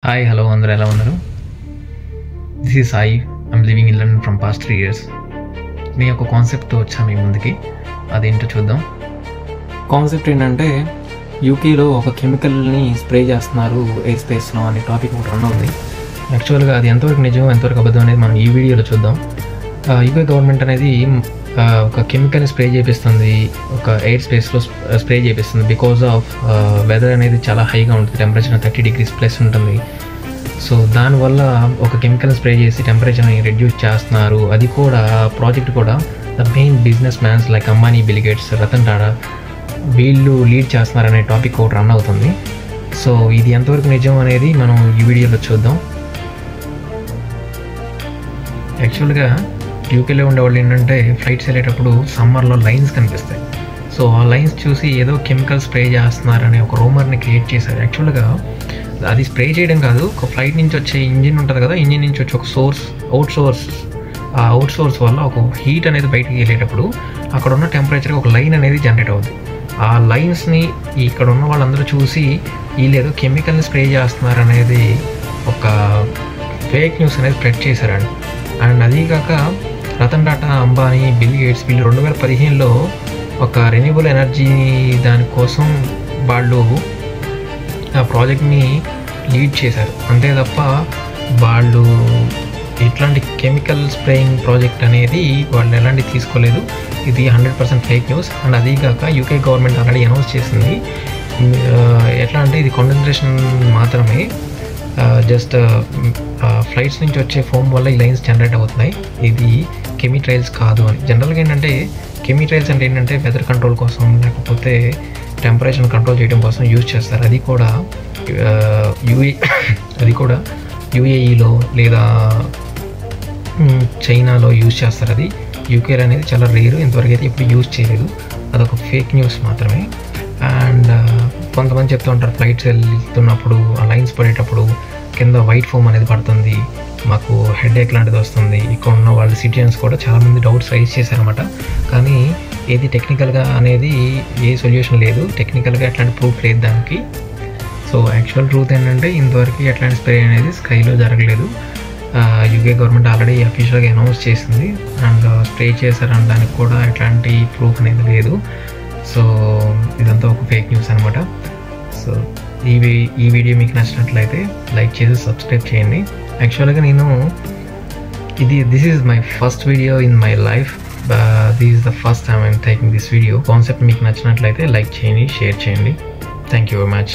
Hi, hello, అందరూ ఎలా ఉన్నారు? This is Sai. I'm living in London from past 3 years. నేను ఒక కాన్సెప్ట్తో వచ్చా మీ ముందుకి, అదేంటో చూద్దాం. కాన్సెప్ట్ ఏంటంటే యూకేలో ఒక కెమికల్ని స్ప్రే చేస్తున్నారు ఎయిర్ స్పేస్లో అనే టాపిక్ ఒకటి రన్ అవుతుంది. యాక్చువల్గా అది ఎంతవరకు నిజం ఎంతవరకు అబద్ధం అనేది మనం ఈ వీడియోలో చూద్దాం. యూకే గవర్నమెంట్ అనేది ఒక కెమికల్ని స్ప్రే చేపిస్తుంది, ఒక ఎయిర్ స్పేస్లో స్ప్రే చేపిస్తుంది. బికాజ్ ఆఫ్ వెదర్ అనేది చాలా హైగా ఉంటుంది, టెంపరేచర్ 30 degrees ప్లస్ ఉంటుంది. సో దానివల్ల ఒక కెమికల్ స్ప్రే చేసి టెంపరేచర్ని రెడ్యూస్ చేస్తున్నారు. అది కూడా ప్రాజెక్ట్ కూడా the main business mans like Ambani, Bill Gates, Ratan Tata వీళ్ళు లీడ్ చేస్తున్నారనే టాపిక్ ఒకటి రన్ అవుతుంది. సో ఇది ఎంతవరకు నిజం అనేది మనం ఈ వీడియోలో చూద్దాం. యాక్చువల్గా యూకేలో ఉండేవాళ్ళు ఏంటంటే ఫ్లైట్స్ వెళ్ళేటప్పుడు సమ్మర్లో లైన్స్ కనిపిస్తాయి. సో ఆ లైన్స్ చూసి ఏదో కెమికల్ స్ప్రే చేస్తున్నారనే ఒక రూమర్ని క్రియేట్ చేశారు. యాక్చువల్గా అది స్ప్రే చేయడం కాదు, ఒక ఫ్లైట్ నుంచి వచ్చే ఇంజిన్ ఉంటుంది కదా, ఇంజిన్ నుంచి వచ్చే ఒక అవుట్ సోర్స్ వల్ల ఒక హీట్ అనేది బయటికి వెళ్ళేటప్పుడు అక్కడ ఉన్న టెంపరేచర్కి ఒక లైన్ అనేది జనరేట్ అవుతుంది. ఆ లైన్స్ని ఇక్కడ ఉన్న వాళ్ళందరూ చూసి వీళ్ళు ఏదో కెమికల్ని స్ప్రే చేస్తున్నారనేది ఒక ఫేక్ న్యూస్ అనేది స్ప్రెడ్ చేశారండి. అండ్ అదీకాక రతన్ టాటా, అంబానీ, బిల్ గేట్స్ వీళ్ళు 2015లో ఒక రెన్యూబుల్ ఎనర్జీ దానికోసం వాళ్ళు ఆ ప్రాజెక్ట్ని లీడ్ చేశారు. అంతే తప్ప వాళ్ళు ఇట్లాంటి కెమికల్ స్ప్రేయింగ్ ప్రాజెక్ట్ అనేది వాళ్ళు ఎలాంటి తీసుకోలేదు. ఇది 100% ఫేక్ న్యూస్. అండ్ అదీకాక యూకే గవర్నమెంట్ ఆల్రెడీ అనౌన్స్ చేసింది, ఎట్లా అంటే ఇది కాన్సన్ట్రేషన్ మాత్రమే, జస్ట్ ఫ్లైట్స్ నుంచి వచ్చే ఫోమ్ వల్ల ఈ లైన్స్ జనరేట్ అవుతున్నాయి, ఇది కెమీ ట్రయల్స్ కాదు అని. జనరల్గా ఏంటంటే కెమీ ట్రయల్స్ అంటే ఏంటంటే వెదర్ కంట్రోల్ కోసం లేకపోతే టెంపరేచర్ కంట్రోల్ చేయడం కోసం యూజ్ చేస్తారు. అది కూడా యూఏఈలో లేదా చైనాలో యూజ్ చేస్తారు. అది యూకేలో అనేది చాలా రేరు, ఇంతవరకు అయితే ఇప్పుడు యూజ్ చేయలేదు. అదొక ఫేక్ న్యూస్ మాత్రమే. అండ్ కొంతమంది చెప్తూ ఉంటారు ఫ్లైట్స్ వెళ్తున్నప్పుడు ఆ లైన్స్ పడేటప్పుడు కింద వైట్ ఫోమ్ అనేది పడుతుంది, మాకు హెడేక్ లాంటిది వస్తుంది. ఇక్కడ ఉన్న వాళ్ళ సిటిజన్స్ కూడా చాలామంది డౌట్స్ రైజ్ చేశారన్నమాట. కానీ ఏది టెక్నికల్గా అనేది ఏ సొల్యూషన్ లేదు, టెక్నికల్గా ఎట్లాంటి ప్రూఫ్ లేదు దానికి. సో యాక్చువల్ ట్రూత్ ఏంటంటే ఇంతవరకు ఎట్లాంటి స్ప్రే అనేది స్కైలో జరగలేదు. యూకే గవర్నమెంట్ ఆల్రెడీ అఫీషియల్గా అనౌన్స్ చేసింది అండ్ స్ప్రే చేశారని దానికి కూడా ఎట్లాంటి ప్రూఫ్ అనేది లేదు. సో ఇదంతా ఒక ఫేక్ న్యూస్ అనమాట. సో ఈ వీడియో మీకు నచ్చినట్లయితే లైక్ చేసి సబ్స్క్రైబ్ చేయండి. యాక్చువల్గా నేను this is my first video in my life. This is the first time I'm taking this video. Concept మీకు నచ్చినట్లయితే లైక్ చేయండి, షేర్ చేయండి. Thank you very much.